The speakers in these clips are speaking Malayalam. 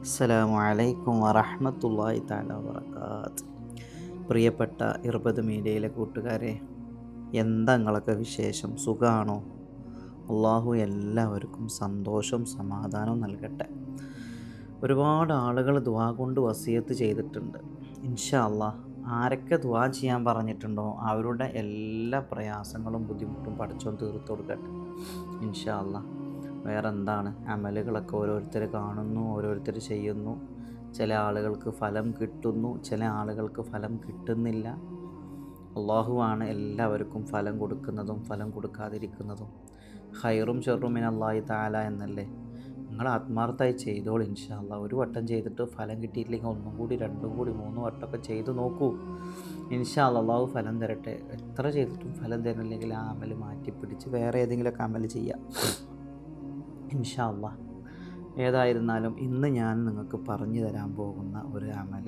അസ്സലാമു അലൈക്കും വറഹ്മത്തുള്ളാഹി തആല വബറകാത്ത്. പ്രിയപ്പെട്ട ഇർബദ് മീഡിയയിലെ കൂട്ടുകാരെ, എന്താ നിങ്ങളൊക്കെ വിശേഷം? സുഖമാണോ? അള്ളാഹു എല്ലാവർക്കും സന്തോഷവും സമാധാനവും നൽകട്ടെ. ഒരുപാട് ആളുകൾ ദുആ കൊണ്ട് വസിയത്ത് ചെയ്തിട്ടുണ്ട്. ഇൻഷാ അള്ളാഹ് ആരൊക്കെ ദുആ ചെയ്യാൻ പറഞ്ഞിട്ടുണ്ടോ അവരുടെ എല്ലാ പ്രയാസങ്ങളും ബുദ്ധിമുട്ടും പടച്ചോൻ തീർത്തു കൊടുക്കട്ടെ ഇൻഷാ അള്ളാഹ്. വേറെ എന്താണ്, അമലുകളൊക്കെ ഓരോരുത്തർ കാണുന്നു, ഓരോരുത്തർ ചെയ്യുന്നു. ചില ആളുകൾക്ക് ഫലം കിട്ടുന്നു, ചില ആളുകൾക്ക് ഫലം കിട്ടുന്നില്ല. അള്ളാഹുവാണ് എല്ലാവർക്കും ഫലം കൊടുക്കുന്നതും ഫലം കൊടുക്കാതിരിക്കുന്നതും. ഖൈറും ഷർറും മിനല്ലാഹി തആല എന്നല്ലേ. നിങ്ങൾ ആത്മാർത്ഥമായി ചെയ്തോളൂ ഇൻഷാ അള്ളാഹ്. ഒരു വട്ടം ചെയ്തിട്ട് ഫലം കിട്ടിയിട്ടില്ലെങ്കിൽ ഒന്നും കൂടി, രണ്ടും കൂടി, മൂന്ന് വട്ടമൊക്കെ ചെയ്ത് നോക്കൂ. ഇൻഷാ അള്ളാഹ് അള്ളാഹു ഫലം തരട്ടെ. എത്ര ചെയ്തിട്ടും ഫലം തരുന്നില്ലെങ്കിൽ ആ അമൽ മാറ്റിപ്പിടിച്ച് വേറെ ഏതെങ്കിലുമൊക്കെ അമൽ ചെയ്യാം ഇൻഷാ അള്ളാഹ്. ഏതായിരുന്നാലും ഇന്ന് ഞാൻ നിങ്ങൾക്ക് പറഞ്ഞു തരാൻ പോകുന്ന ഒരു അമൽ,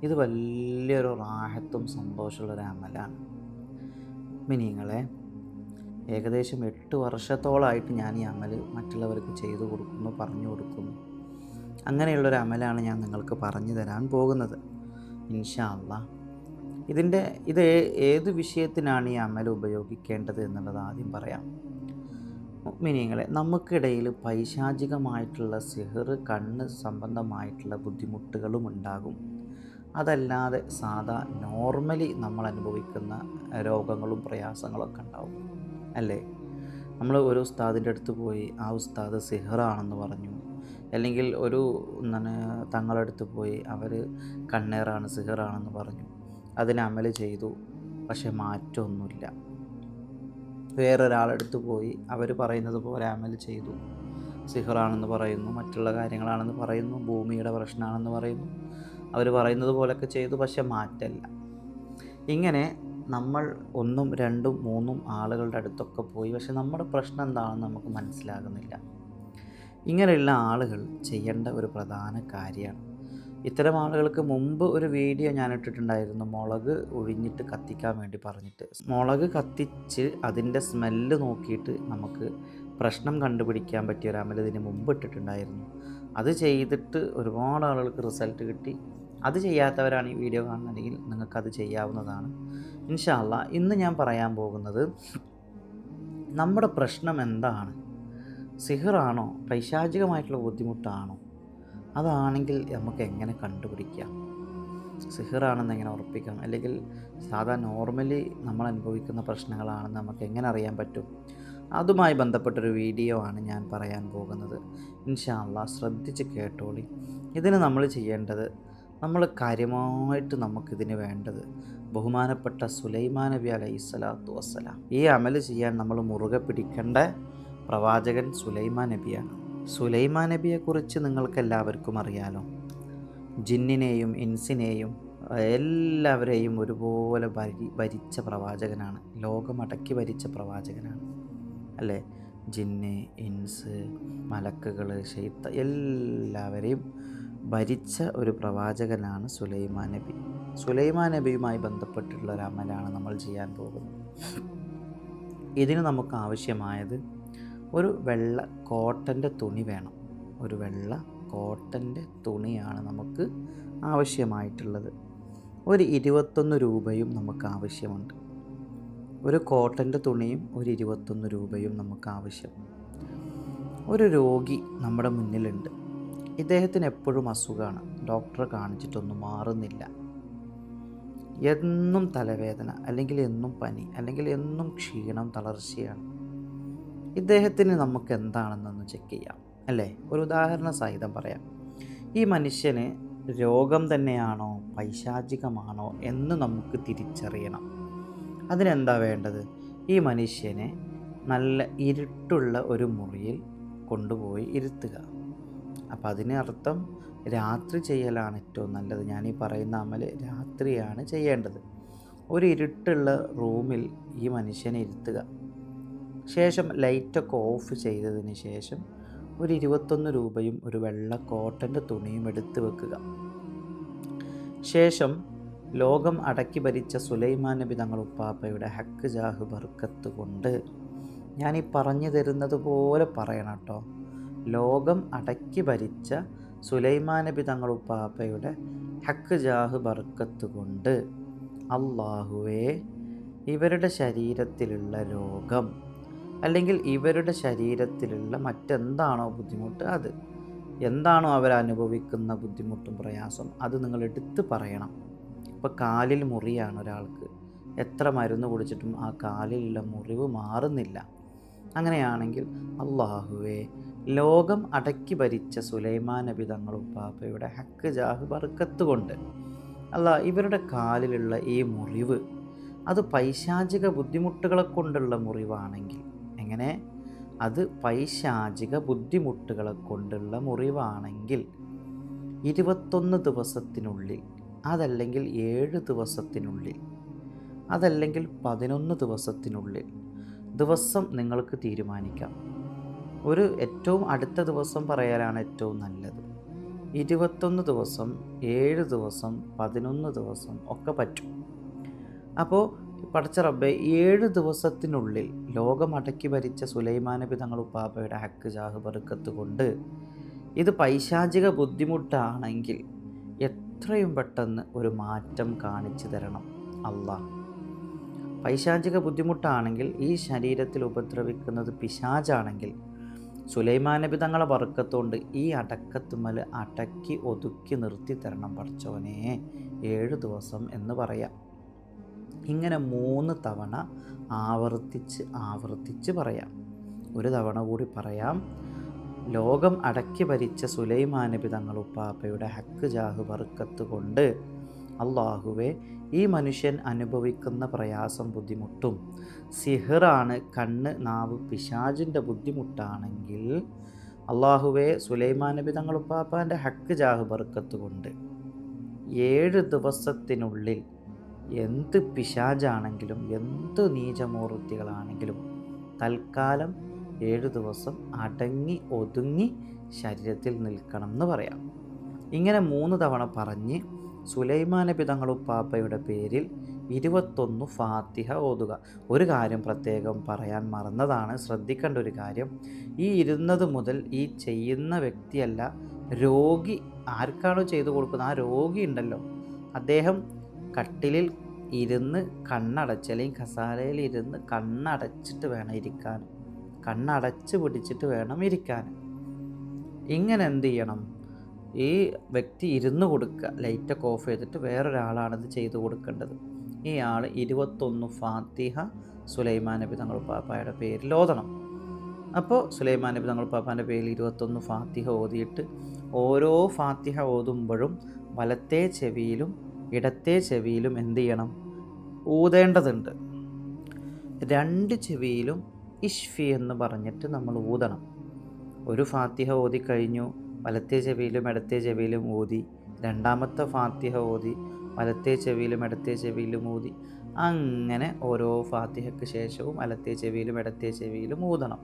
ഇത് വലിയൊരു റാഹത്തും സന്തോഷമുള്ളൊരു അമലാണ്. മിനിങ്ങളെ, ഏകദേശം 8 വർഷത്തോളമായിട്ട് ഞാൻ ഈ അമൽ മറ്റുള്ളവർക്ക് ചെയ്തു കൊടുക്കുന്നു, പറഞ്ഞു കൊടുക്കുന്നു. അങ്ങനെയുള്ളൊരു അമലാണ് ഞാൻ നിങ്ങൾക്ക് പറഞ്ഞു തരാൻ പോകുന്നത് ഇൻഷാ അള്ളാഹ്. ഇത് ഏത് വിഷയത്തിനാണ് ഈ അമൽ ഉപയോഗിക്കേണ്ടത് എന്നുള്ളത് ആദ്യം പറയാം. മുഅ്മിനീങ്ങളെ, നമുക്കിടയിൽ പൈശാചികമായിട്ടുള്ള സിഹർ, കണ്ണ് സംബന്ധമായിട്ടുള്ള ബുദ്ധിമുട്ടുകളും ഉണ്ടാകും. അതല്ലാതെ സാധാ നോർമലി നമ്മൾ അനുഭവിക്കുന്ന രോഗങ്ങളും പ്രയാസങ്ങളൊക്കെ ഉണ്ടാവും, അല്ലേ? നമ്മൾ ഒരു ഉസ്താദിൻ്റെ അടുത്ത് പോയി ആ ഉസ്താദ് സിഹറാണെന്ന് പറഞ്ഞു, അല്ലെങ്കിൽ ഒരു തങ്ങളടുത്ത് പോയി അവർ കണ്ണേറാണ്, സിഹറാണെന്ന് പറഞ്ഞു. അതിന് അമൽ ചെയ്തു, പക്ഷെ മാറ്റമൊന്നുമില്ല. വേറൊരാളടുത്ത് പോയി അവർ പറയുന്നത് പോലെ അമൽ ചെയ്തു, സിഹറാണെന്ന് പറയുന്നു, മറ്റുള്ള കാര്യങ്ങളാണെന്ന് പറയുന്നു, ഭൂമിയുടെ പ്രശ്നമാണെന്ന് പറയുന്നു, അവർ പറയുന്നത് പോലെയൊക്കെ ചെയ്തു, പക്ഷെ മാറ്റമില്ല. ഇങ്ങനെ നമ്മൾ 1, 2, 3 ആളുകളുടെ അടുത്തൊക്കെ പോയി, പക്ഷെ നമ്മുടെ പ്രശ്നം എന്താണെന്ന് നമുക്ക് മനസ്സിലാകുന്നില്ല. ഇങ്ങനെയുള്ള ആളുകൾ ചെയ്യേണ്ട ഒരു പ്രധാന കാര്യമാണ്, ഇത്തരം ആളുകൾക്ക് മുമ്പ് ഒരു വീഡിയോ ഞാൻ ഇട്ടിട്ടുണ്ടായിരുന്നു, മുളക് ഒഴിഞ്ഞിട്ട് കത്തിക്കാൻ വേണ്ടി പറഞ്ഞിട്ട്. മുളക് കത്തിച്ച് അതിൻ്റെ സ്മെല്ല് നോക്കിയിട്ട് നമുക്ക് പ്രശ്നം കണ്ടുപിടിക്കാൻ പറ്റിയ ഒരു അമൽ ഇതിന് മുമ്പ് ഇട്ടിട്ടുണ്ടായിരുന്നു. അത് ചെയ്തിട്ട് ഒരുപാട് ആളുകൾക്ക് റിസൾട്ട് കിട്ടി. അത് ചെയ്യാത്തവരാണ് ഈ വീഡിയോ കാണുന്നതെങ്കിൽ നിങ്ങൾക്കത് ചെയ്യാവുന്നതാണ് ഇൻഷാ അള്ളാഹ്. ഇന്ന് ഞാൻ പറയാൻ പോകുന്നത്, നമ്മുടെ പ്രശ്നം എന്താണ്? സിഹറാണോ? പൈശാചികമായിട്ടുള്ള ബുദ്ധിമുട്ടാണോ? അതാണെങ്കിൽ നമുക്ക് എങ്ങനെ കണ്ടുപിടിക്കാം? സിഹറാണെന്ന് എങ്ങനെ ഉറപ്പിക്കാം? അല്ലെങ്കിൽ സാധാ നോർമലി നമ്മൾ അനുഭവിക്കുന്ന പ്രശ്നങ്ങളാണെന്ന് നമുക്ക് എങ്ങനെ അറിയാൻ പറ്റും? അതുമായി ബന്ധപ്പെട്ടൊരു വീഡിയോ ആണ് ഞാൻ പറയാൻ പോകുന്നത് ഇൻഷാ അള്ളാഹ്. ശ്രദ്ധിച്ച് കേട്ടോളി. ഇതിന് നമ്മൾ ചെയ്യേണ്ടത്, നമ്മൾ കാര്യമായിട്ട് നമുക്കിതിന് വേണ്ടത്, ബഹുമാനപ്പെട്ട സുലൈമാൻ നബി അലൈഹിസ്സലാത്തു വസ്സലാം, ഈ അമൽ ചെയ്യാൻ നമ്മൾ മുറുകെ പിടിക്കേണ്ട പ്രവാചകൻ സുലൈമാൻ നബിയാണ്. സുലൈമാൻ നബിയെക്കുറിച്ച് നിങ്ങൾക്കെല്ലാവർക്കും അറിയാലോ. ജിന്നിനെയും ഇൻസിനെയും എല്ലാവരെയും ഒരുപോലെ ഭരിച്ച പ്രവാചകനാണ്, ലോകമടക്കി ഭരിച്ച പ്രവാചകനാണ്, അല്ലേ? ജിന്ന്, ഇൻസ്, മലക്കുകൾ, എല്ലാവരെയും ഭരിച്ച ഒരു പ്രവാചകനാണ് സുലൈമാൻ നബി. സുലൈമാൻ നബിയുമായി ബന്ധപ്പെട്ടുള്ള ഒരു അമലാണ് നമ്മൾ ചെയ്യാൻ പോകുന്നത്. ഇതിന് നമുക്ക് ആവശ്യമായത് ഒരു വെള്ള കോട്ടൻ്റെ തുണി വേണം. ഒരു വെള്ള കോട്ടൻ്റെ തുണിയാണ് നമുക്ക് ആവശ്യമായിട്ടുള്ളത്. ഒരു 21 രൂപയും നമുക്ക് ആവശ്യമുണ്ട്. ഒരു കോട്ടൻ്റെ തുണിയും ഒരു 21 രൂപയും നമുക്ക് ആവശ്യം. ഒരു രോഗി നമ്മുടെ മുന്നിലുണ്ട്. ഇദ്ദേഹത്തിന് എപ്പോഴും അസുഖമാണ്, ഡോക്ടറെ കാണിച്ചിട്ടൊന്നും മാറുന്നില്ല. എന്നും തലവേദന, അല്ലെങ്കിൽ എന്നും പനി, അല്ലെങ്കിൽ എന്നും ക്ഷീണം, തളർച്ചയാണ്. ഇദ്ദേഹത്തിന് നമുക്ക് എന്താണെന്നൊന്ന് ചെക്ക് ചെയ്യാം, അല്ലേ? ഒരു ഉദാഹരണ സഹിതം പറയാം. ഈ മനുഷ്യന് രോഗം തന്നെയാണോ പൈശാചികമാണോ എന്ന് നമുക്ക് തിരിച്ചറിയണം. അതിനെന്താ വേണ്ടത്? ഈ മനുഷ്യനെ നല്ല ഇരുട്ടുള്ള ഒരു മുറിയിൽ കൊണ്ടുപോയി ഇരുത്തുക. അപ്പം അതിനർത്ഥം രാത്രി ചെയ്യലാണ് ഏറ്റവും നല്ലത്. ഞാനീ പറയുന്ന അമൽ രാത്രിയാണ് ചെയ്യേണ്ടത്. ഒരു ഇരുട്ടുള്ള റൂമിൽ ഈ മനുഷ്യനെ ഇരുത്തുക. ശേഷം ലൈറ്റൊക്കെ ഓഫ് ചെയ്തതിന് ശേഷം ഒരു 21 രൂപയും ഒരു വെള്ള കോട്ടൻ്റെ തുണിയും എടുത്ത് വെക്കുക. ശേഷം ലോകം അടക്കി ഭരിച്ച സുലൈമാൻ നബി തങ്ങൾ ഉപ്പാപ്പയുടെ ഹക്ക് ജാഹ് ബർക്കത്ത് കൊണ്ട്, ഞാനീ പറഞ്ഞു തരുന്നത് പോലെ പറയണം കേട്ടോ. ലോകം അടക്കി ഭരിച്ച സുലൈമാൻ നബി തങ്ങളുപ്പാപ്പയുടെ ഹക്ക് ജാഹ് ബർക്കത്ത് കൊണ്ട് അള്ളാഹുവേ ഇവരുടെ ശരീരത്തിലുള്ള രോഗം അല്ലെങ്കിൽ ഇവരുടെ ശരീരത്തിലുള്ള മറ്റെന്താണോ ബുദ്ധിമുട്ട്, അത് എന്താണോ അവരനുഭവിക്കുന്ന ബുദ്ധിമുട്ടും പ്രയാസം, അത് നിങ്ങൾ എടുത്ത് പറയണം. ഇപ്പോൾ കാലിൽ മുറിയാണ് ഒരാൾക്ക്, എത്ര മരുന്ന് കുടിച്ചിട്ടും ആ കാലിലുള്ള മുറിവ് മാറുന്നില്ല. അങ്ങനെയാണെങ്കിൽ അള്ളാഹുവേ ലോകം അടക്കി ഭരിച്ച സുലൈമാൻ നബി തങ്ങളുപ്പാപ്പയുടെ ഹക്ക് ജാഹ് ബർക്കത്ത് കൊണ്ട് ഇവരുടെ കാലിലുള്ള ഈ മുറിവ് അത് പൈശാചിക ബുദ്ധിമുട്ടുകളെ കൊണ്ടുള്ള മുറിവാണെങ്കിൽ, എങ്ങനെ അത് പൈശാചിക ബുദ്ധിമുട്ടുകളെ കൊണ്ടുള്ള മുറിവാണെങ്കിൽ 21 ദിവസത്തിനുള്ളിൽ, അതല്ലെങ്കിൽ 7 ദിവസത്തിനുള്ളിൽ, അതല്ലെങ്കിൽ 11 ദിവസത്തിനുള്ളിൽ, ദിവസം നിങ്ങൾക്ക് തീരുമാനിക്കാം. ഒരു ഏറ്റവും അടുത്ത ദിവസം പറയാനാണ് ഏറ്റവും നല്ലത്. 21 ദിവസം, 7 ദിവസം, 11 ദിവസം ഒക്കെ പറ്റും. അപ്പോൾ പടച്ച റബ്ബേ 7 ദിവസത്തിനുള്ളിൽ ലോകം അടക്കി ഭരിച്ച സുലൈമാൻ നബി തങ്ങളുപ്പാപ്പയുടെ ഹക്ക് ജാഹ് ബർക്കത്ത് കൊണ്ട് ഇത് പൈശാചിക ബുദ്ധിമുട്ടാണെങ്കിൽ എത്രയും പെട്ടെന്ന് ഒരു മാറ്റം കാണിച്ചു തരണം അല്ലാഹ്. പൈശാചിക ബുദ്ധിമുട്ടാണെങ്കിൽ, ഈ ശരീരത്തിൽ ഉപദ്രവിക്കുന്നത് പിശാചാണെങ്കിൽ, സുലൈമാൻ നബി തങ്ങളെ ബർക്കത്തുകൊണ്ട് ഈ അടക്കത്തുമ്മൽ അടക്കി ഒതുക്കി നിർത്തി തരണം പടച്ചോനെ 7 ദിവസം എന്ന് പറയാം. ഇങ്ങനെ 3 തവണ ആവർത്തിച്ച് പറയാം. ഒരു തവണ കൂടി പറയാം. ലോകം അടക്കി ഭരിച്ച സുലൈമാൻ നബി തങ്ങളുപ്പാപ്പയുടെ ഹക്ക് ജാഹ് ബർക്കത്ത് കൊണ്ട് അള്ളാഹുവേ ഈ മനുഷ്യൻ അനുഭവിക്കുന്ന പ്രയാസം ബുദ്ധിമുട്ടും സിഹറാണ്, കണ്ണ് നാവ് പിശാചിൻ്റെ ബുദ്ധിമുട്ടാണെങ്കിൽ അള്ളാഹുവേ സുലൈമാൻ നബി തങ്ങളുപ്പാപ്പാൻ്റെ ഹക്ക് ജാഹ് ബർക്കത്ത് കൊണ്ട് 7 ദിവസത്തിനുള്ളിൽ എന്ത് പിശാചാണെങ്കിലും എന്ത് നീചമൂർത്തികളാണെങ്കിലും തൽക്കാലം 7 ദിവസം അടങ്ങി ഒതുങ്ങി ശരീരത്തിൽ നിൽക്കണം എന്ന് പറയാം. ഇങ്ങനെ 3 തവണ പറഞ്ഞ് സുലൈമാൻ നബി തങ്ങളുപ്പാപ്പയുടെ പേരിൽ 21 ഫാത്തിഹ ഓതുക. ഒരു കാര്യം പ്രത്യേകം പറയാൻ മറന്നതാണ്, ശ്രദ്ധിക്കേണ്ട ഒരു കാര്യം, ഈ ഇരുന്നത് മുതൽ ഈ ചെയ്യുന്ന വ്യക്തിയല്ല, രോഗി ആർക്കാണോ ചെയ്തു കൊടുക്കുന്നത് ആ രോഗി ഉണ്ടല്ലോ, അദ്ദേഹം കട്ടിലിൽ ഇരുന്ന് കണ്ണടച്ച് അല്ലെങ്കിൽ കസാലയിൽ ഇരുന്ന് കണ്ണടച്ചിട്ട് വേണം ഇരിക്കാൻ, കണ്ണടച്ച് പിടിച്ചിട്ട് വേണം ഇരിക്കാൻ. ഇങ്ങനെ എന്ത് ചെയ്യണം, ഈ വ്യക്തി ഇരുന്ന് കൊടുക്കുക, ലൈറ്റൊക്കെ ഓഫ് ചെയ്തിട്ട് വേറൊരാളാണിത് ചെയ്തു കൊടുക്കേണ്ടത്. ഈ ആൾ 21 ഫാത്തിഹ സുലൈമാൻ നബി തങ്ങളുപ്പാപ്പയുടെ പേരിൽ ഓതണം. അപ്പോൾ സുലൈമാൻ നബി തങ്ങളുപ്പാപ്പാൻ്റെ പേരിൽ 21 ഫാത്തിഹ ഓതിയിട്ട് ഓരോ ഫാത്തിഹ ഓതുമ്പോഴും വലത്തെ ചെവിയിലും ഇടത്തെ ചെവിയിലും എന്ത് ചെയ്യണം, ഊതേണ്ടതുണ്ട്. 2 ചെവിയിലും ഇഷ്ഫി എന്ന് പറഞ്ഞിട്ട് നമ്മൾ ഊതണം. ഒരു ഫാത്തിഹ ഓതി കഴിഞ്ഞു, വലത്തെ ചെവിയിലും ഇടത്തെ ചെവിയിലും ഊതി, രണ്ടാമത്തെ ഫാത്തിഹ ഓതി വലത്തെ ചെവിയിലും ഇടത്തെ ചെവിയിലും ഊതി, അങ്ങനെ ഓരോ ഫാത്തിഹയ്ക്ക് ശേഷവും വലത്തെ ചെവിയിലും ഇടത്തെ ചെവിയിലും ഊതണം.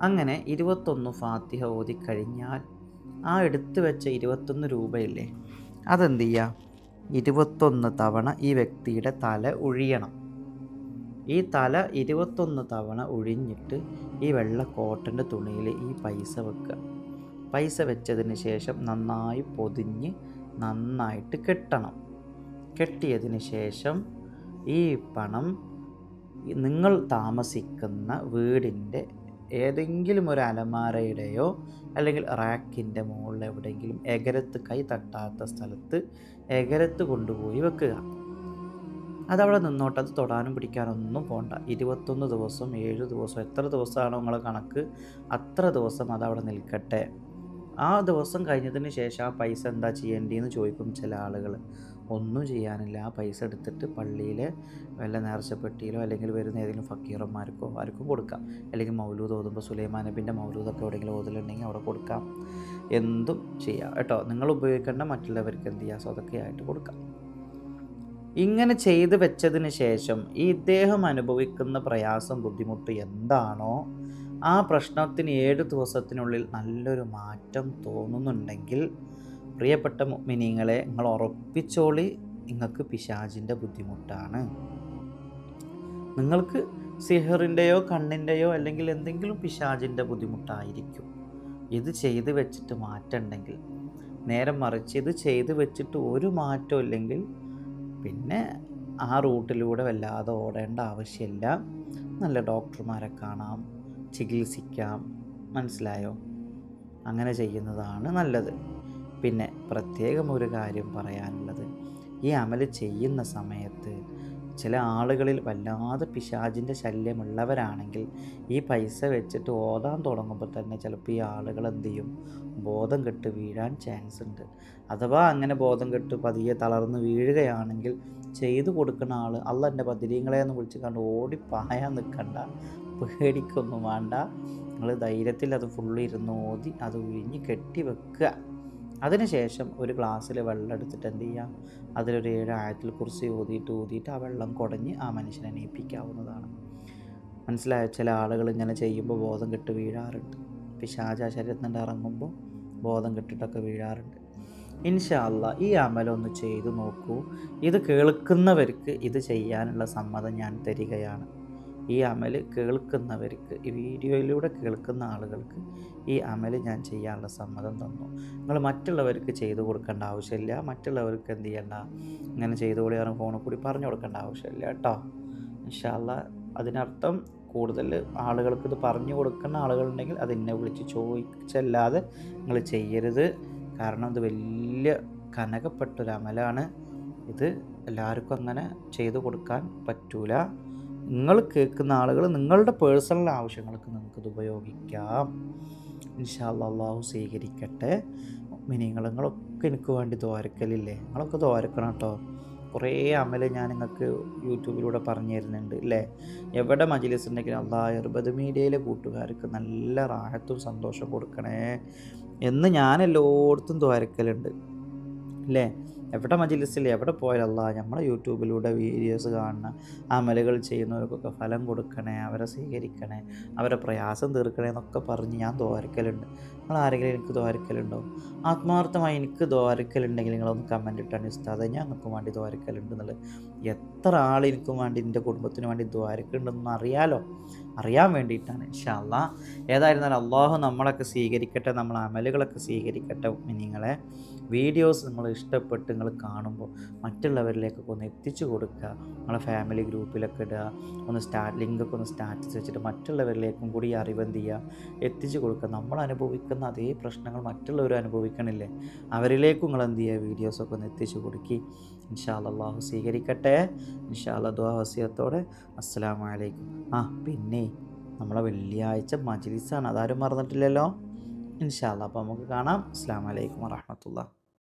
അങ്ങനെ 21 ഫാത്തിഹ ഓതി കഴിഞ്ഞാൽ ആ എടുത്തു വെച്ച 21 രൂപയില്ലേ, അതെന്ത് ചെയ്യുക, 21 തവണ ഈ വ്യക്തിയുടെ തല ഒഴിയണം. ഈ തല 21 തവണ ഒഴിഞ്ഞിട്ട് ഈ വെള്ള കോട്ടൻ്റെ തുണിയിൽ ഈ പൈസ വെക്കുക. പൈസ വെച്ചതിന് ശേഷം നന്നായി പൊതിഞ്ഞ് നന്നായിട്ട് കെട്ടണം. കെട്ടിയതിന് ശേഷം ഈ പണം നിങ്ങൾ താമസിക്കുന്ന വീടിൻ്റെ ഏതെങ്കിലും ഒരു അലമാരയുടെയോ അല്ലെങ്കിൽ റാക്കിൻ്റെ മുകളിൽ എവിടെയെങ്കിലും എകരത്ത് കൈ തട്ടാത്ത സ്ഥലത്ത് എകരത്ത് കൊണ്ടുപോയി വെക്കുക. അതവിടെ നിന്നോട്ട്, അത് തൊടാനും പിടിക്കാനൊന്നും പോകണ്ട. 21 ദിവസം 7 ദിവസം എത്ര ദിവസമാണോ നിങ്ങളെ കണക്ക്, അത്ര ദിവസം അതവിടെ നിൽക്കട്ടെ. ആ ദിവസം കഴിഞ്ഞതിന് ശേഷം ആ പൈസ എന്താ ചെയ്യേണ്ടതെന്ന് ചോദിക്കും ചില ആളുകൾ. ഒന്നും ചെയ്യാനില്ല, ആ പൈസ എടുത്തിട്ട് പള്ളിയിലെ വല്ല നേർച്ചപ്പെട്ടിയിലോ അല്ലെങ്കിൽ വരുന്ന ഏതെങ്കിലും ഫക്കീറന്മാർക്കോ ആർക്കും കൊടുക്കാം. അല്ലെങ്കിൽ മൗലൂദ് ഓതുമ്പോൾ സുലൈമാൻ നബിൻ്റെ മൗലൂദൊക്കെ എവിടെയെങ്കിലും ഓതലുണ്ടെങ്കിൽ അവിടെ കൊടുക്കാം. എന്തും ചെയ്യാം കേട്ടോ. നിങ്ങൾ ഉപയോഗിക്കേണ്ട മറ്റുള്ളവർക്ക് എന്ത് ചെയ്യാം, സ്വതക്കയായിട്ട് കൊടുക്കാം. ഇങ്ങനെ ചെയ്ത് വെച്ചതിന് ശേഷം ഈ ഇദ്ദേഹം അനുഭവിക്കുന്ന പ്രയാസം ബുദ്ധിമുട്ട് എന്താണോ ആ പ്രശ്നത്തിന് 7 ദിവസത്തിനുള്ളിൽ നല്ലൊരു മാറ്റം തോന്നുന്നുണ്ടെങ്കിൽ പ്രിയപ്പെട്ട മുഅ്മിനീങ്ങളെ, നിങ്ങൾ ഉറപ്പിച്ചോളി, നിങ്ങൾക്ക് പിശാചിൻ്റെ ബുദ്ധിമുട്ടാണ്. നിങ്ങൾക്ക് സിഹറിൻ്റെയോ കണ്ണിൻ്റെയോ അല്ലെങ്കിൽ എന്തെങ്കിലും പിശാചിൻ്റെ ബുദ്ധിമുട്ടായിരിക്കും. ഇത് ചെയ്ത് വെച്ചിട്ട് മാറ്റമുണ്ടെങ്കിൽ നേരെ മറിച്ച് ഇത് ചെയ്ത് വെച്ചിട്ട് ഒരു മാറ്റവും ഇല്ലെങ്കിൽ പിന്നെ ആ റൂട്ടിലൂടെ വല്ലാതെ ഓടേണ്ട ആവശ്യമില്ല. നല്ല ഡോക്ടർമാരെ കാണാം, ചികിത്സിക്കാം. മനസ്സിലായോ? അങ്ങനെ ചെയ്യുന്നതാണ് നല്ലത്. പിന്നെ പ്രത്യേകം ഒരു കാര്യം പറയാനുള്ളത്, ഈ അമൽ ചെയ്യുന്ന സമയത്ത് ചില ആളുകളിൽ വല്ലാതെ പിശാചിൻ്റെ ശല്യമുള്ളവരാണെങ്കിൽ ഈ പൈസ വെച്ചിട്ട് ഓതാൻ തുടങ്ങുമ്പോൾ തന്നെ ചിലപ്പോൾ ഈ ആളുകൾ എന്ത് ചെയ്യും, ബോധം കെട്ട് വീഴാൻ ചാൻസ് ഉണ്ട്. അഥവാ അങ്ങനെ ബോധം കെട്ട് പതിയെ തളർന്ന് വീഴുകയാണെങ്കിൽ ചെയ്തു കൊടുക്കുന്ന ആൾ അല്ല എൻ്റെ ബദരീങ്ങളെ എന്ന് വിളിച്ച് കണ്ട് ഓടിപ്പായാൻ നിൽക്കണ്ട, പേടിക്കൊന്നും വേണ്ട. നിങ്ങൾ ധൈര്യത്തിൽ അത് ഫുള്ള് ഇരുന്ന് ഓതി അത് ഉഴിഞ്ഞ് കെട്ടി വെക്കുക. അതിനുശേഷം ഒരു ഗ്ലാസ്സിൽ വെള്ളം എടുത്തിട്ട് എന്ത് ചെയ്യാം, അതിലൊരു 7 ആയത്തിൽ കുറിച്ച് ഊതിയിട്ട് ആ വെള്ളം കുടഞ്ഞ് ആ മനുഷ്യനെ എണീപ്പിക്കാവുന്നതാണ്. മനസ്സിലായോ? ചില ആളുകൾ ഇങ്ങനെ ചെയ്യുമ്പോൾ ബോധം കെട്ട് വീഴാറുണ്ട്. പിശാച് ആ ശരീരത്തിൽ നിന്ന് ഇറങ്ങുമ്പോൾ ബോധം കെട്ടിട്ടൊക്കെ വീഴാറുണ്ട്. ഇൻഷാ അല്ലാ ഈ അമലൊന്ന് ചെയ്തു നോക്കൂ. ഇത് കേൾക്കുന്നവർക്ക് ഇത് ചെയ്യാനുള്ള സമ്മതം ഞാൻ തരികയാണ്. ഈ അമൽ കേൾക്കുന്നവർക്ക്, ഈ വീഡിയോയിലൂടെ കേൾക്കുന്ന ആളുകൾക്ക് ഈ അമൽ ഞാൻ ചെയ്യാനുള്ള സമ്മതം തന്നു. നിങ്ങൾ മറ്റുള്ളവർക്ക് ചെയ്തു കൊടുക്കേണ്ട ആവശ്യമില്ല. മറ്റുള്ളവർക്ക് എന്ത് ചെയ്യണ്ട, ഇങ്ങനെ ചെയ്തു കൂടി ഫോണിൽ കൂടി പറഞ്ഞു കൊടുക്കേണ്ട ആവശ്യമില്ല കേട്ടോ. ഇൻഷാ അല്ലാ അതിനർത്ഥം കൂടുതൽ ആളുകൾക്ക് ഇത് പറഞ്ഞു കൊടുക്കുന്ന ആളുകളുണ്ടെങ്കിൽ അത് എന്നെ വിളിച്ച് ചോദിച്ചല്ലാതെ നിങ്ങൾ ചെയ്യരുത്. കാരണം ഇത് വലിയ കനകപ്പെട്ടൊരു അമലാണ്. ഇത് എല്ലാവർക്കും അങ്ങനെ ചെയ്തു കൊടുക്കാൻ പറ്റൂല. നിങ്ങൾ കേൾക്കുന്ന ആളുകൾ നിങ്ങളുടെ പേഴ്സണൽ ആവശ്യങ്ങൾക്ക് നിങ്ങൾക്കിത് ഉപയോഗിക്കാം. ഇൻഷാ അല്ലാഹ് അള്ളാഹു സ്വീകരിക്കട്ടെ. നിങ്ങളൊക്കെ എനിക്ക് വേണ്ടി ദ്വാരക്കലില്ലേ, നിങ്ങളൊക്കെ ദ്വാരക്കണം കേട്ടോ. കുറേ അമൽ ഞാൻ നിങ്ങൾക്ക് യൂട്യൂബിലൂടെ പറഞ്ഞു തരുന്നുണ്ട് അല്ലേ. എവിടെ മജ്‌ലിസ് ഉണ്ടെങ്കിലും അല്ലാഹ് ഇർബദ് മീഡിയയിലെ കൂട്ടുകാർക്ക് നല്ല റാഹത്തും സന്തോഷം കൊടുക്കണേ എന്ന് ഞാൻ എല്ലായിടത്തും ദ്വാരക്കലുണ്ട് അല്ലേ. എവിടെ മജ്‌ലിസിൽ എവിടെ പോയാലും അല്ലാഹ് നമ്മളെ യൂട്യൂബിലൂടെ വീഡിയോസ് കാണുന്ന അമലുകൾ ചെയ്യുന്നവർക്കൊക്കെ ഫലം കൊടുക്കണേ, അവരെ സ്വീകരിക്കണേ, അവരെ പ്രയാസം തീർക്കണേ എന്നൊക്കെ പറഞ്ഞ് ഞാൻ ദ്വാരക്കലുണ്ട്. നിങ്ങൾ ആരെങ്കിലും എനിക്ക് ദ്വാരക്കലുണ്ടോ? ആത്മാർത്ഥമായി എനിക്ക് ദ്വാരക്കലുണ്ടെങ്കിൽ നിങ്ങളൊന്ന് കമൻറ്റ് ഇട്ടാണ് ഉസ്താദേ ഞാൻ നിൽക്കും വേണ്ടി ദ്വാരക്കലുണ്ട് എന്നുള്ളത്. എത്ര ആൾ എനിക്കും വേണ്ടി എൻ്റെ കുടുംബത്തിന് വേണ്ടി ദ്വാരക്കുന്നുണ്ടെന്ന് അറിയാൻ വേണ്ടിയിട്ടാണ്. ഇൻഷാ അല്ലാഹ് ഏതായിരുന്നാലും അള്ളാഹു നമ്മളൊക്കെ സ്വീകരിക്കട്ടെ, നമ്മളെ അമലുകളൊക്കെ സ്വീകരിക്കട്ടെ. നിങ്ങളെ വീഡിയോസ് നിങ്ങൾ ഇഷ്ടപ്പെട്ട് നിങ്ങൾ കാണുമ്പോൾ മറ്റുള്ളവരിലേക്കൊക്കെ ഒന്ന് എത്തിച്ചു കൊടുക്കുക. നമ്മളെ ഫാമിലി ഗ്രൂപ്പിലൊക്കെ ഇടുക, ഒന്ന് ലിങ്കൊക്കെ ഒന്ന് സ്റ്റാറ്റസ് വെച്ചിട്ട് മറ്റുള്ളവരിലേക്കും കൂടി ഈ അറിവ് എന്ത് ചെയ്യുക, എത്തിച്ചു കൊടുക്കുക. നമ്മൾ അനുഭവിക്കുന്ന അതേ പ്രശ്നങ്ങൾ മറ്റുള്ളവർ അനുഭവിക്കണില്ലേ, അവരിലേക്കും നിങ്ങൾ എന്ത് ചെയ്യുക, വീഡിയോസൊക്കെ ഒന്ന് എത്തിച്ചു കൊടുക്കി. ഇൻഷാ അല്ലാഹ് അള്ളാഹു സ്വീകരിക്കട്ടെ. ഇൻഷാ അല്ലാഹ് ദുആ വസിയത്തോടെ അസ്സലാമു അലൈക്കും. പിന്നെ നമ്മളെ വെള്ളിയാഴ്ച മജ്‌ലിസാണ്, അതാരും മറന്നിട്ടില്ലല്ലോ. ഇൻഷാ അല്ലാഹ് അപ്പോൾ നമുക്ക് കാണാം. അസ്സലാമു അലൈക്കും വറഹ്മത്തുള്ളാഹി.